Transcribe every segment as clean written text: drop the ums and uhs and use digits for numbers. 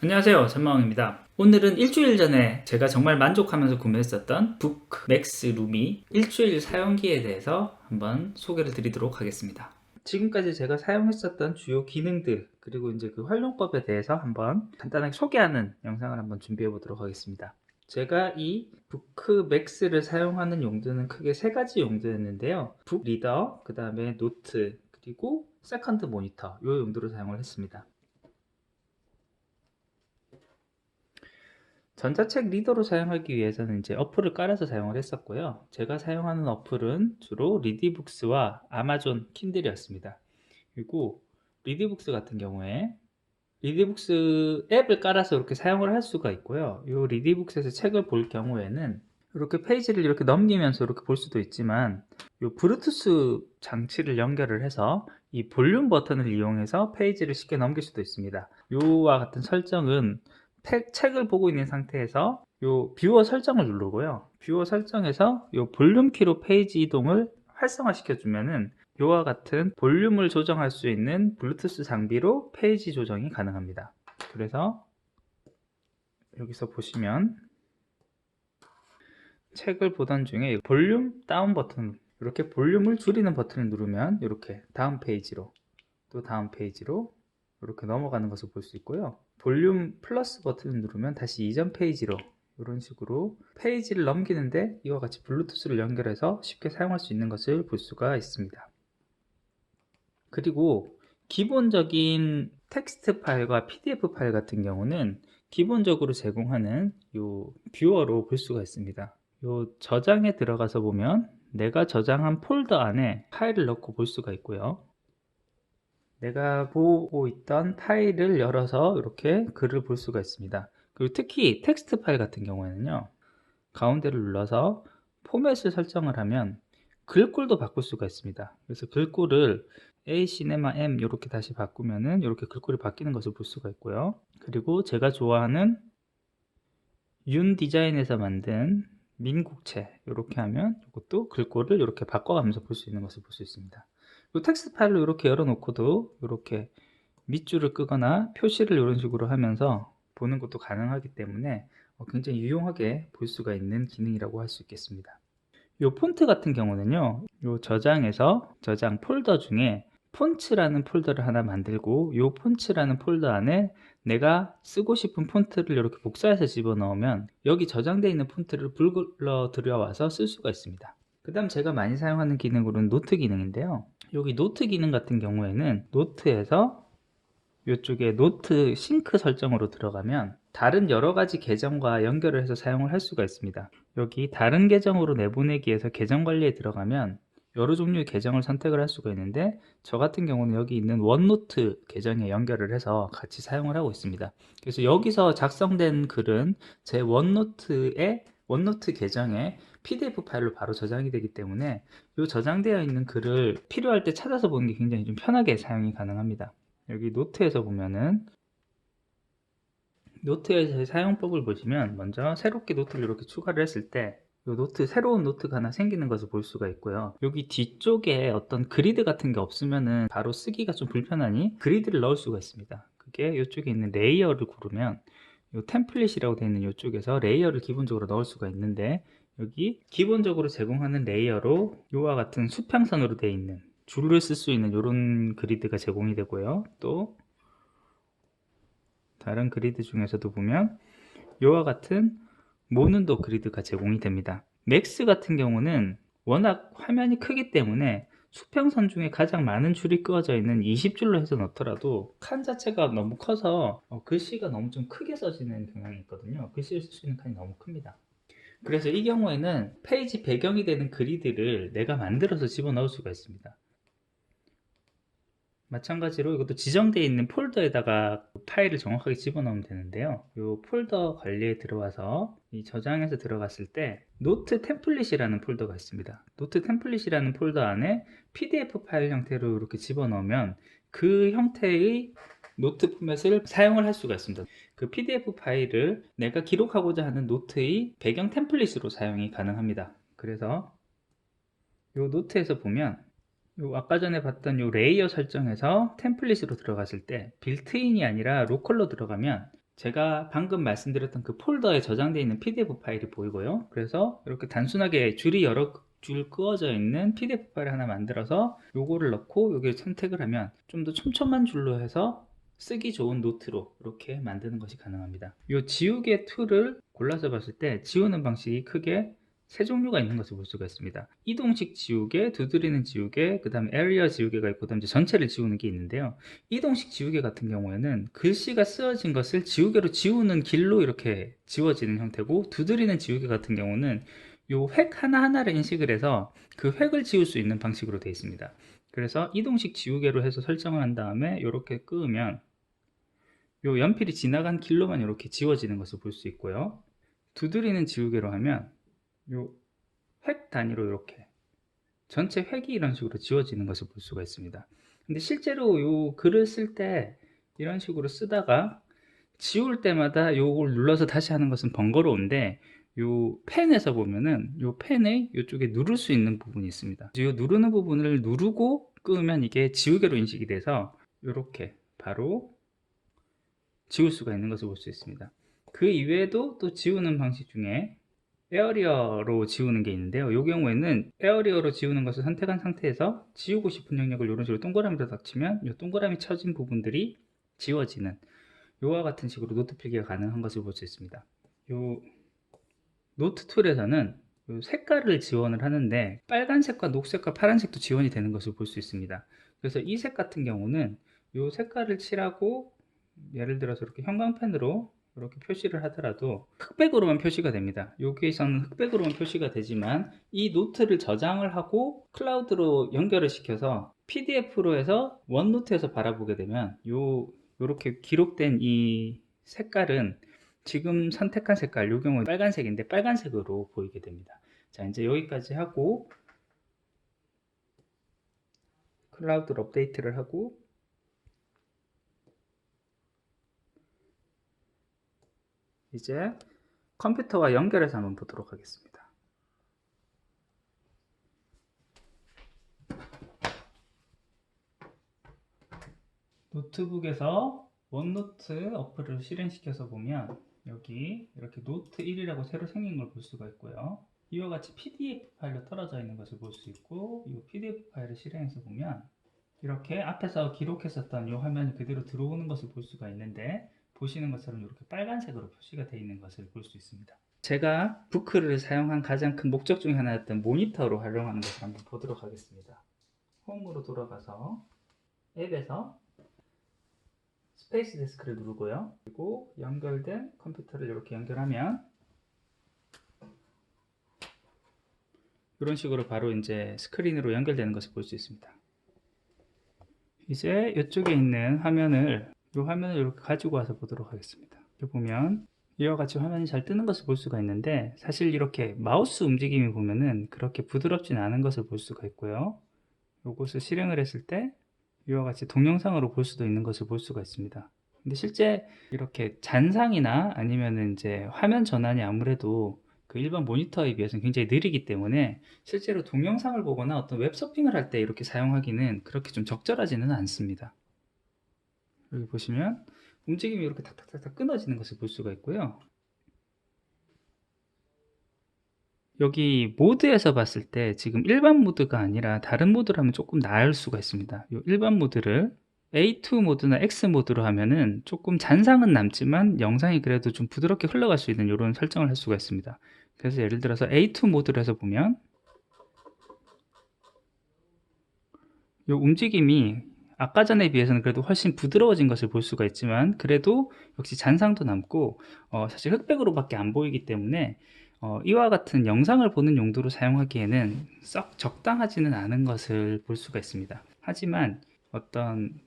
안녕하세요, 전마왕입니다. 오늘은 일주일 전에 제가 정말 만족하면서 구매했었던 북 맥스 루미 일주일 사용기에 대해서 한번 소개를 드리도록 하겠습니다. 지금까지 제가 사용했었던 주요 기능들 그리고 이제 그 활용법에 대해서 한번 간단하게 소개하는 영상을 한번 준비해 보도록 하겠습니다. 제가 이 북 맥스를 사용하는 용도는 크게 세 가지 용도였는데요. 북 리더, 그 다음에 노트, 그리고 세컨드 모니터 이 용도로 사용을 했습니다. 전자책 리더로 사용하기 위해서는 이제 어플을 깔아서 사용을 했었고요. 제가 사용하는 어플은 주로 리디북스와 아마존 킨들이었습니다. 그리고 리디북스 같은 경우에 리디북스 앱을 깔아서 이렇게 사용을 할 수가 있고요. 이 리디북스에서 책을 볼 경우에는 이렇게 페이지를 이렇게 넘기면서 이렇게 볼 수도 있지만 이 블루투스 장치를 연결을 해서 이 볼륨 버튼을 이용해서 페이지를 쉽게 넘길 수도 있습니다. 이와 같은 설정은 책을 보고 있는 상태에서 요 뷰어 설정을 누르고요. 뷰어 설정에서 요 볼륨 키로 페이지 이동을 활성화 시켜주면은 이와 같은 볼륨을 조정할 수 있는 블루투스 장비로 페이지 조정이 가능합니다. 그래서 여기서 보시면 책을 보던 중에 볼륨 다운 버튼, 이렇게 볼륨을 줄이는 버튼을 누르면 이렇게 다음 페이지로 또 다음 페이지로 이렇게 넘어가는 것을 볼 수 있고요. 볼륨 플러스 버튼을 누르면 다시 이전 페이지로 이런 식으로 페이지를 넘기는데 이와 같이 블루투스를 연결해서 쉽게 사용할 수 있는 것을 볼 수가 있습니다. 그리고 기본적인 텍스트 파일과 PDF 파일 같은 경우는 기본적으로 제공하는 요 뷰어로 볼 수가 있습니다. 요 저장에 들어가서 보면 내가 저장한 폴더 안에 파일을 넣고 볼 수가 있고요. 내가 보고 있던 파일을 열어서 이렇게 글을 볼 수가 있습니다. 그리고 특히 텍스트 파일 같은 경우에는요, 가운데를 눌러서 포맷을 설정을 하면 글꼴도 바꿀 수가 있습니다. 그래서 글꼴을 A 시네마 M 이렇게 다시 바꾸면은 이렇게 글꼴이 바뀌는 것을 볼 수가 있고요. 그리고 제가 좋아하는 윤 디자인에서 만든 민국체 이렇게 하면 이것도 글꼴을 이렇게 바꿔가면서 볼 수 있는 것을 볼 수 있습니다. 이 텍스트 파일로 이렇게 열어놓고도 이렇게 밑줄을 끄거나 표시를 이런 식으로 하면서 보는 것도 가능하기 때문에 굉장히 유용하게 볼 수가 있는 기능이라고 할 수 있겠습니다. 이 폰트 같은 경우는요, 이 저장에서 저장 폴더 중에 폰츠라는 폴더를 하나 만들고 이 폰츠라는 폴더 안에 내가 쓰고 싶은 폰트를 이렇게 복사해서 집어넣으면 여기 저장되어 있는 폰트를 불러 들여와서 쓸 수가 있습니다. 그 다음 제가 많이 사용하는 기능으로는 노트 기능인데요, 여기 노트 기능 같은 경우에는 노트에서 이쪽에 노트 싱크 설정으로 들어가면 다른 여러가지 계정과 연결을 해서 사용을 할 수가 있습니다. 여기 다른 계정으로 내보내기에서 계정 관리에 들어가면 여러 종류의 계정을 선택을 할 수가 있는데 저 같은 경우는 여기 있는 원노트 계정에 연결을 해서 같이 사용을 하고 있습니다. 그래서 여기서 작성된 글은 제 원노트 계정에 PDF 파일로 바로 저장이 되기 때문에 이 저장되어 있는 글을 필요할 때 찾아서 보는 게 굉장히 좀 편하게 사용이 가능합니다. 여기 노트에서 보면은 노트에서의 사용법을 보시면 먼저 새롭게 노트를 이렇게 추가를 했을 때 이 노트, 새로운 노트가 하나 생기는 것을 볼 수가 있고요. 여기 뒤쪽에 어떤 그리드 같은 게 없으면은 바로 쓰기가 좀 불편하니 그리드를 넣을 수가 있습니다. 그게 이쪽에 있는 레이어를 고르면 이 템플릿이라고 되어 있는 이쪽에서 레이어를 기본적으로 넣을 수가 있는데 여기 기본적으로 제공하는 레이어로 이와 같은 수평선으로 되어 있는 줄을 쓸 수 있는 이런 그리드가 제공이 되고요. 또 다른 그리드 중에서도 보면 이와 같은 모눈도 그리드가 제공이 됩니다. 맥스 같은 경우는 워낙 화면이 크기 때문에 수평선 중에 가장 많은 줄이 그어져 있는 20줄로 해서 넣더라도 칸 자체가 너무 커서 글씨가 너무 좀 크게 써지는 경향이 있거든요. 글씨를 쓸 수 있는 칸이 너무 큽니다. 그래서 이 경우에는 페이지 배경이 되는 그리드를 내가 만들어서 집어넣을 수가 있습니다. 마찬가지로 이것도 지정되어 있는 폴더에다가 파일을 정확하게 집어넣으면 되는데요. 이 폴더 관리에 들어와서 이 저장해서 들어갔을 때 노트 템플릿이라는 폴더가 있습니다. 노트 템플릿이라는 폴더 안에 PDF 파일 형태로 이렇게 집어넣으면 그 형태의 노트 포맷을 사용을 할 수가 있습니다. 그 PDF 파일을 내가 기록하고자 하는 노트의 배경 템플릿으로 사용이 가능합니다. 그래서 이 노트에서 보면 요 아까 전에 봤던 요 레이어 설정에서 템플릿으로 들어갔을 때 빌트인이 아니라 로컬로 들어가면 제가 방금 말씀드렸던 그 폴더에 저장되어 있는 PDF 파일이 보이고요. 그래서 이렇게 단순하게 줄이 여러 줄 그어져 있는 PDF 파일 하나 만들어서 요거를 넣고 여기를 선택을 하면 좀 더 촘촘한 줄로 해서 쓰기 좋은 노트로 이렇게 만드는 것이 가능합니다. 요 지우개 툴을 골라서 봤을 때 지우는 방식이 크게 세 종류가 있는 것을 볼 수가 있습니다. 이동식 지우개, 두드리는 지우개, 그 다음에 에리어 지우개가 있고, 그 다음에 전체를 지우는 게 있는데요. 이동식 지우개 같은 경우에는 글씨가 쓰여진 것을 지우개로 지우는 길로 이렇게 지워지는 형태고, 두드리는 지우개 같은 경우는 요 획 하나하나를 인식을 해서 그 획을 지울 수 있는 방식으로 되어 있습니다. 그래서 이동식 지우개로 해서 설정을 한 다음에 이렇게 끄면 요 연필이 지나간 길로만 이렇게 지워지는 것을 볼 수 있고요. 두드리는 지우개로 하면 요 획 단위로 이렇게 전체 획이 이런 식으로 지워지는 것을 볼 수가 있습니다. 근데 실제로 요 글을 쓸 때 이런 식으로 쓰다가 지울 때마다 요걸 눌러서 다시 하는 것은 번거로운데, 요 펜에서 보면은 요 펜의 요쪽에 누를 수 있는 부분이 있습니다. 요 누르는 부분을 누르고 끄면 이게 지우개로 인식이 돼서 요렇게 바로 지울 수가 있는 것을 볼 수 있습니다. 그 이외에도 또 지우는 방식 중에 에어리어로 지우는 게 있는데요. 이 경우에는 에어리어로 지우는 것을 선택한 상태에서 지우고 싶은 영역을 이런 식으로 동그라미로 딱 치면 이 동그라미 쳐진 부분들이 지워지는, 이와 같은 식으로 노트 필기가 가능한 것을 볼 수 있습니다. 이 노트 툴에서는 이 색깔을 지원을 하는데 빨간색과 녹색과 파란색도 지원이 되는 것을 볼 수 있습니다. 그래서 이 색 같은 경우는 이 색깔을 칠하고 예를 들어서 이렇게 형광펜으로 이렇게 표시를 하더라도 흑백으로만 표시가 됩니다. 여기에서는 흑백으로만 표시가 되지만 이 노트를 저장을 하고 클라우드로 연결을 시켜서 PDF로 해서 원노트에서 바라보게 되면 요렇게 기록된 이 색깔은 지금 선택한 색깔, 요 경우 빨간색인데 빨간색으로 보이게 됩니다. 자, 이제 여기까지 하고 클라우드로 업데이트를 하고 이제 컴퓨터와 연결해서 한번 보도록 하겠습니다. 노트북에서 원노트 어플을 실행시켜서 보면 여기 이렇게 노트 1이라고 새로 생긴 걸 볼 수가 있고요. 이와 같이 PDF 파일로 떨어져 있는 것을 볼 수 있고, 이 PDF 파일을 실행해서 보면 이렇게 앞에서 기록했었던 이 화면이 그대로 들어오는 것을 볼 수가 있는데, 보시는 것처럼 이렇게 빨간색으로 표시가 되어 있는 것을 볼 수 있습니다. 제가 부크를 사용한 가장 큰 목적 중 하나였던 모니터로 활용하는 것을 한번 보도록 하겠습니다. 홈으로 돌아가서 앱에서 스페이스 데스크를 누르고요. 그리고 연결된 컴퓨터를 이렇게 연결하면 이런 식으로 바로 이제 스크린으로 연결되는 것을 볼 수 있습니다. 이제 이쪽에 있는 화면을, 이 화면을 이렇게 가지고 와서 보도록 하겠습니다. 여기 보면 이와 같이 화면이 잘 뜨는 것을 볼 수가 있는데, 사실 이렇게 마우스 움직임이 보면은 그렇게 부드럽진 않은 것을 볼 수가 있고요. 이것을 실행을 했을 때 이와 같이 동영상으로 볼 수도 있는 것을 볼 수가 있습니다. 근데 실제 이렇게 잔상이나 아니면은 이제 화면 전환이 아무래도 그 일반 모니터에 비해서는 굉장히 느리기 때문에 실제로 동영상을 보거나 어떤 웹서핑을 할 때 이렇게 사용하기는 그렇게 좀 적절하지는 않습니다. 여기 보시면 움직임이 이렇게 탁탁탁탁 끊어지는 것을 볼 수가 있고요. 여기 모드에서 봤을 때 지금 일반 모드가 아니라 다른 모드로 하면 조금 나을 수가 있습니다. 이 일반 모드를 A2 모드나 X 모드로 하면은 조금 잔상은 남지만 영상이 그래도 좀 부드럽게 흘러갈 수 있는 이런 설정을 할 수가 있습니다. 그래서 예를 들어서 A2 모드로 해서 보면 이 움직임이 아까 전에 비해서는 그래도 훨씬 부드러워진 것을 볼 수가 있지만, 그래도 역시 잔상도 남고 사실 흑백으로밖에 안 보이기 때문에 이와 같은 영상을 보는 용도로 사용하기에는 썩 적당하지는 않은 것을 볼 수가 있습니다. 하지만 어떤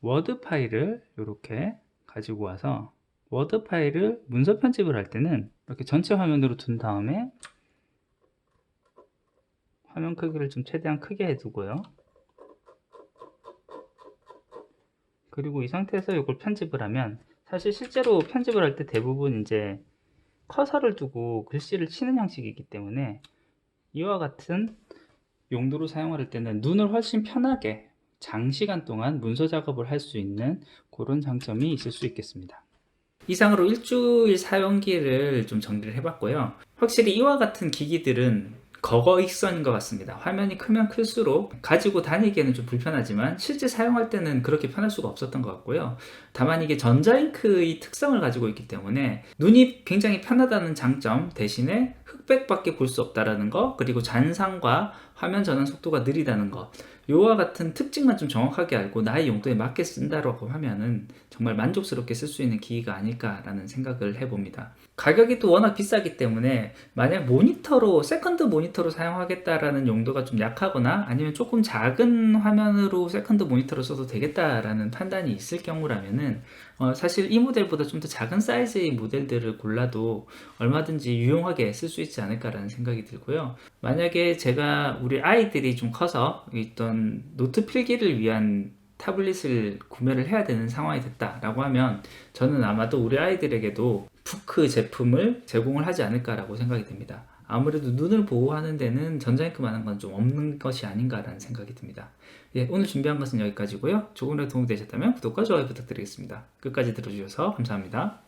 워드 파일을 이렇게 가지고 와서 워드 파일을 문서 편집을 할 때는 이렇게 전체 화면으로 둔 다음에 화면 크기를 좀 최대한 크게 해두고요. 그리고 이 상태에서 이걸 편집을 하면, 사실 실제로 편집을 할 때 대부분 이제 커서를 두고 글씨를 치는 형식이기 때문에 이와 같은 용도로 사용할 때는 눈을 훨씬 편하게 장시간 동안 문서 작업을 할 수 있는 그런 장점이 있을 수 있겠습니다. 이상으로 일주일 사용기를 좀 정리를 해봤고요. 확실히 이와 같은 기기들은 거거익선인 것 같습니다. 화면이 크면 클수록 가지고 다니기에는 좀 불편하지만 실제 사용할 때는 그렇게 편할 수가 없었던 것 같고요. 다만 이게 전자잉크의 특성을 가지고 있기 때문에 눈이 굉장히 편하다는 장점 대신에 흑백밖에 볼 수 없다는 거, 그리고 잔상과 화면 전환 속도가 느리다는 거, 요와 같은 특징만 좀 정확하게 알고 나의 용도에 맞게 쓴다라고 하면은 정말 만족스럽게 쓸 수 있는 기기가 아닐까라는 생각을 해봅니다. 가격이 또 워낙 비싸기 때문에 만약 모니터로, 세컨드 모니터로 사용하겠다라는 용도가 좀 약하거나 아니면 조금 작은 화면으로 세컨드 모니터로 써도 되겠다라는 판단이 있을 경우라면은 사실 이 모델보다 좀 더 작은 사이즈의 모델들을 골라도 얼마든지 유용하게 쓸 수 있지 않을까라는 생각이 들고요. 만약에 제가 우리 아이들이 좀 커서 있던 노트 필기를 위한 타블릿을 구매를 해야 되는 상황이 됐다라고 하면 저는 아마도 우리 아이들에게도 푸크 제품을 제공을 하지 않을까라고 생각이 됩니다. 아무래도 눈을 보호하는 데는 전자잉크만한 건 좀 없는 것이 아닌가라는 생각이 듭니다. 예, 오늘 준비한 것은 여기까지고요. 조금이라도 도움이 되셨다면 구독과 좋아요 부탁드리겠습니다. 끝까지 들어주셔서 감사합니다.